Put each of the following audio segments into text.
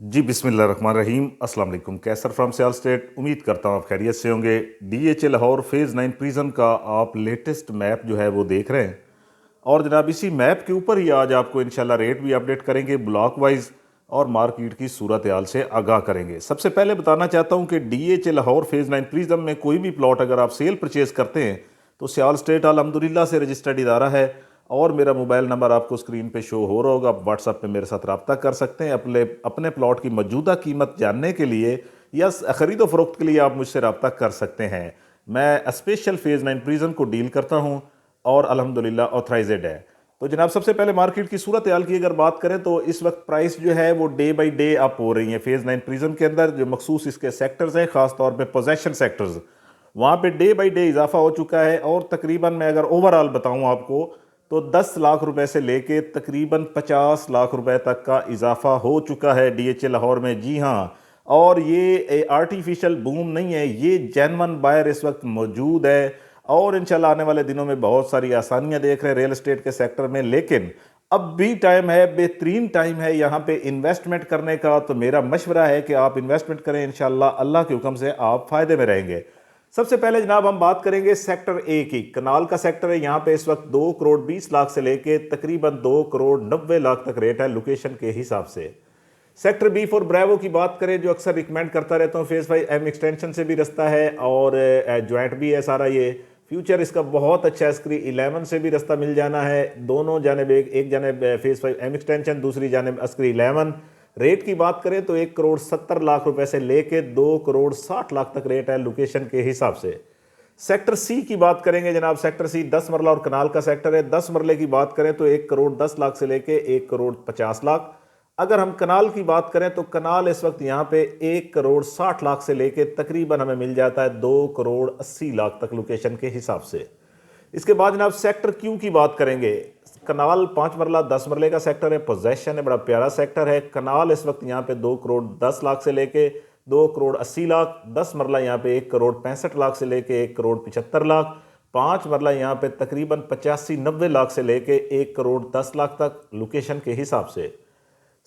जी बिस्मिल्लाहिर्रहमानिर्रहीम। अस्सलाम वालेकुम। कैसर फ्रॉम सियाल स्टेट। उम्मीद करता हूँ आप खैरियत से होंगे। डीएचए लाहौर फेज़ 9 प्रिज्म का आप लेटेस्ट मैप जो है वो देख रहे हैं, और जनाब इसी मैप के ऊपर ही आज आपको इंशाल्लाह रेट भी अपडेट करेंगे, ब्लॉक वाइज और मार्केट की सूरत हाल से आगाह करेंगे। सबसे पहले बताना चाहता हूँ कि डीएचए लाहौर फेज़ 9 प्रिज्म में कोई भी प्लॉट अगर आप सेल परचेज करते हैं तो सियाल स्टेट अल्हम्दुलिल्लाह से रजिस्टर्ड इदारा है, और मेरा मोबाइल नंबर आपको स्क्रीन पे शो हो रहा होगा। आप व्हाट्सएप पे मेरे साथ रब्ता कर सकते हैं अपने अपने प्लॉट की मौजूदा कीमत जानने के लिए, या ख़रीदो फरोख्त के लिए आप मुझसे रब्ता कर सकते हैं। मैं स्पेशल फेज़ 9 प्रिज्म को डील करता हूँ और अल्हम्दुलिल्लाह ऑथराइजेड है। तो जनाब सबसे पहले मार्केट की सूरत हाल की अगर बात करें तो इस वक्त प्राइस जो है वो डे बाई डे अप हो रही है। फेज़ 9 प्रिज्म के अंदर जो मखसूस इसके सेक्टर्स हैं, ख़ासतौर पर पोजेशन सेक्टर्स, वहाँ पे डे बाई डे इजाफा हो चुका है। और तकरीबन मैं अगर ओवरऑल बताऊँ आपको तो 10 लाख रुपए से लेके तकरीबन 50 लाख रुपए तक का इजाफा हो चुका है डीएचए लाहौर में। जी हाँ, और ये आर्टिफिशियल बूम नहीं है, ये जेन्युइन बायर इस वक्त मौजूद है। और इंशाल्लाह आने वाले दिनों में बहुत सारी आसानियां देख रहे हैं रियल एस्टेट के सेक्टर में। लेकिन अब भी टाइम है, बेहतरीन टाइम है यहाँ पे इन्वेस्टमेंट करने का। तो मेरा मशवरा है कि आप इन्वेस्टमेंट करें, इंशाल्लाह अल्लाह के हुक्म से आप फायदे में रहेंगे। सबसे पहले जनाब हम बात करेंगे सेक्टर ए की। कनाल का सेक्टर है, यहाँ पे इस वक्त 2 करोड़ 20 लाख से लेके तकरीबन 2 करोड़ 90 लाख तक रेट है लोकेशन के हिसाब से। सेक्टर बी फॉर ब्रेवो की बात करें, जो अक्सर रिकमेंड करता रहता हूँ, फेज 5 एम एक्सटेंशन से भी रास्ता है और ज्वाइंट भी है सारा। ये फ्यूचर इसका बहुत अच्छा है, स्क्री 11 से भी रास्ता मिल जाना है। दोनों जानब एक जानब फेज 5 एम एक्सटेंशन, दूसरी जानब अस्क्री 11। रेट की बात करें तो 1 करोड़ 70 लाख रुपए से लेके 2 करोड़ 60 लाख तक रेट है लोकेशन के हिसाब से। सेक्टर सी की बात करेंगे जनाब, सेक्टर सी 10 मरला और कनाल का सेक्टर है। 10 मरले की बात करें तो 1 करोड़ 10 लाख से लेके 1 करोड़ 50 लाख। अगर हम कनाल की बात करें तो कनाल इस वक्त यहाँ पे 1 करोड़ 60 लाख से लेके तकरीबन हमें मिल जाता है 2 करोड़ 80 लाख तक लोकेशन के हिसाब से। इसके बाद जनाब सेक्टर क्यू की बात करेंगे। कनाल 5 मरला 10 मरले का सेक्टर है, पोजेशन है, बड़ा प्यारा सेक्टर है। कनाल इस वक्त यहाँ पे 2 करोड़ 10 लाख से लेके 2 करोड़ 80 लाख। 10 मरला यहाँ पे 1 करोड़ 65 लाख से लेके 1 करोड़ 75 लाख। 5 मरला यहाँ पे तकरीबन 85-90 लाख से लेके 1 करोड़ 10 लाख तक लोकेशन के हिसाब से।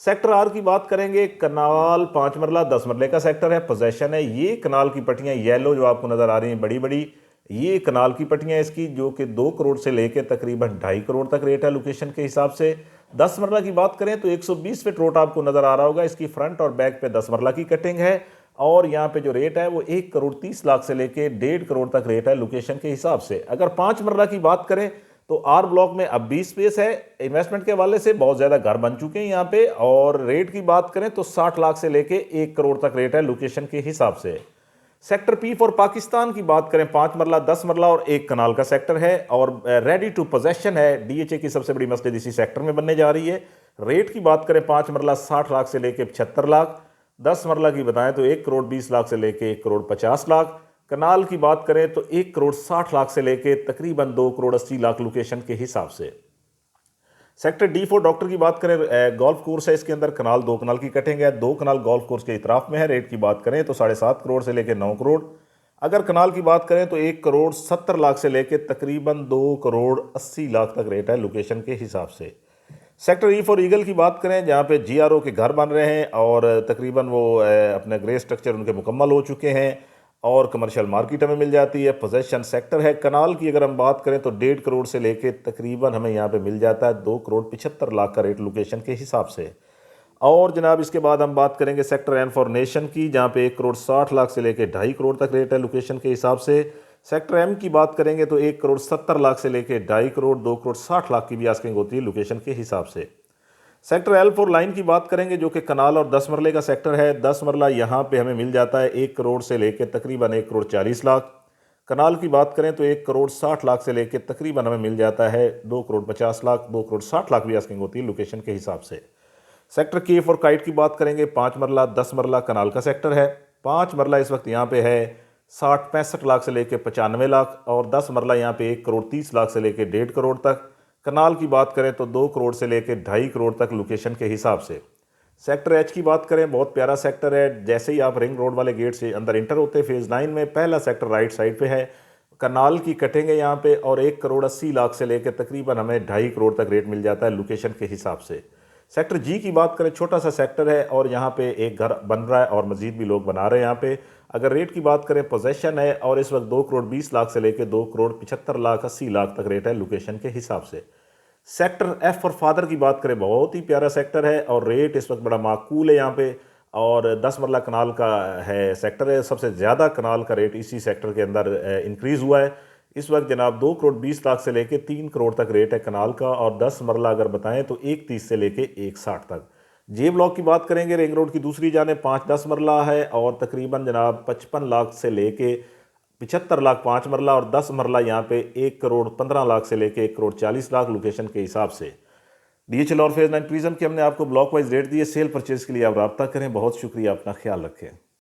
सेक्टर आर की बात करेंगे। कनाल 5 मरला 10 मरले का सेक्टर है, पोजेशन है। ये कनाल की पट्टियां येलो जो आपको नजर आ रही हैं बड़ी बड़ी, ये कनाल की पट्टियां इसकी, जो कि 2 करोड़ से लेकर तकरीबन 2.5 करोड़ तक रेट है लोकेशन के हिसाब से। 10 मरला की बात करें तो 120 फीट रोड आपको नजर आ रहा होगा। इसकी फ्रंट और बैक पे 10 मरला की कटिंग है, और यहाँ पे जो रेट है वो 1 करोड़ 30 लाख से लेके 1.5 करोड़ तक रेट है लोकेशन के हिसाब से। अगर 5 मरला की बात करें तो आर ब्लॉक में अब भी स्पेस है। इन्वेस्टमेंट के हवाले से बहुत ज़्यादा घर बन चुके हैं यहाँ पे। और रेट की बात करें तो 60 लाख से लेके 1 करोड़ तक रेट है लोकेशन के हिसाब से। सेक्टर पी फॉर पाकिस्तान की बात करें, 5 मरला 10 मरला और 1 कनाल का सेक्टर है, और रेडी टू पोजेशन है। डीएचए की सबसे बड़ी मस्जिद इसी सेक्टर में बनने जा रही है। रेट की बात करें 5 मरला 60 लाख से लेके 75 लाख। 10 मरला की बताएं तो 1 करोड़ 20 लाख से लेके 1 करोड़ 50 लाख। कनाल की बात करें तो 1 करोड़ 60 लाख से लेके तकरीबन 2 करोड़ 80 लाख लोकेशन के हिसाब से। सेक्टर डी फॉर डॉक्टर की बात करें, गोल्फ कोर्स है, इसके अंदर कनाल 2 कनाल की कटिंग है। 2 कनाल गोल्फ कोर्स के इतराफ में है। रेट की बात करें तो 7.5 करोड़ से लेकर 9 करोड़। अगर कनाल की बात करें तो 1 करोड़ 70 लाख से लेकर तकरीबन 2 करोड़ 80 लाख तक रेट है लोकेशन के हिसाब से। सेक्टर ई फॉर ईगल की बात करें, जहाँ पे जीआरओ के घर बन रहे हैं और तकरीबन वो अपने ग्रे स्ट्रक्चर उनके मुकम्मल हो चुके हैं, और कमर्शियल मार्केट हमें मिल जाती है। पोजेशन सेक्टर है। कनाल की अगर हम बात करें तो 1.5 करोड़ से लेके तकरीबन हमें यहाँ पे मिल जाता है 2 करोड़ 75 लाख का रेट लोकेशन के हिसाब से। और जनाब इसके बाद हम बात करेंगे सेक्टर एन फॉर नेशन की, जहाँ पे 1 करोड़ 60 लाख से लेके 2.5 करोड़ तक रेट है लोकेशन के हिसाब से। सेक्टर एम की बात करेंगे तो 1 करोड़ 70 लाख से लेके 2.5 करोड़ 2 करोड़ 60 लाख की भी आस्किंग होती है लोकेशन के हिसाब से। सेक्टर एल फोर लाइन की बात करेंगे, जो कि कनाल और 10 मरले का सेक्टर है। 10 मरला यहाँ पे हमें मिल जाता है 1 करोड़ से लेकर तकरीबन 1 करोड़ 40 लाख। कनाल की बात करें तो 1 करोड़ 60 लाख से लेकर तकरीबन हमें मिल जाता है 2 करोड़ 50 लाख। 2 करोड़ 60 लाख भी आस्किंग होती है लोकेशन के हिसाब से। सेक्टर के फॉर काइट की बात करेंगे, 5 मरला 10 मरला कनाल का सेक्टर है। 5 मरला इस वक्त यहाँ पे है 60-65 लाख से लेकर 95 लाख, और 10 मरला यहाँ पे 1 करोड़ 30 लाख से लेकर 1.5 करोड़ तक। कनाल की बात करें तो 2 करोड़ से लेकर 2.5 करोड़ तक लोकेशन के हिसाब से। सेक्टर एच की बात करें, बहुत प्यारा सेक्टर है। जैसे ही आप रिंग रोड वाले गेट से अंदर इंटर होते हैं फेज़ 9 में, पहला सेक्टर राइट साइड पे है। कनाल की कटिंग है यहाँ पे, और 1 करोड़ 80 लाख से लेकर तकरीबन हमें 2.5 करोड़ तक रेट मिल जाता है लोकेशन के हिसाब से। सेक्टर जी की बात करें, छोटा सा सेक्टर है और यहाँ पे एक घर बन रहा है और मज़ीद भी लोग बना रहे हैं यहाँ पे। अगर रेट की बात करें, पोजेशन है और इस वक्त 2 करोड़ 20 लाख से लेकर 2 करोड़ 75 लाख 80 लाख तक रेट है लोकेशन के हिसाब से। सेक्टर एफ फॉर फादर की बात करें, बहुत ही प्यारा सेक्टर है और रेट इस वक्त बड़ा माकूल है यहाँ पे। और 10 मरला कनाल का है सेक्टर है, सबसे ज़्यादा कनाल का रेट इसी सेक्टर के अंदर इंक्रीज़ हुआ है। इस वक्त जनाब 2 करोड़ 20 लाख से लेके 3 करोड़ तक रेट है कनाल का, और 10 मरला अगर बताएं तो 130 से लेके 160 तक। जे ब्लॉक की बात करेंगे, रिंग रोड की दूसरी जाने 5-10 मरला है और तकरीबन जनाब 55 लाख से लेके 75 लाख 5 मरला, और 10 मरला यहाँ पे 1 करोड़ 15 लाख से लेके 1 करोड़ 40 लाख लोकेशन के हिसाब से। DH लाहौर फेज 9 प्रिज्म के हमने आपको ब्लॉक वाइज रेट दिए। सेल परचेज के लिए आप रब्ता करें। बहुत शुक्रिया, अपना ख्याल रखें।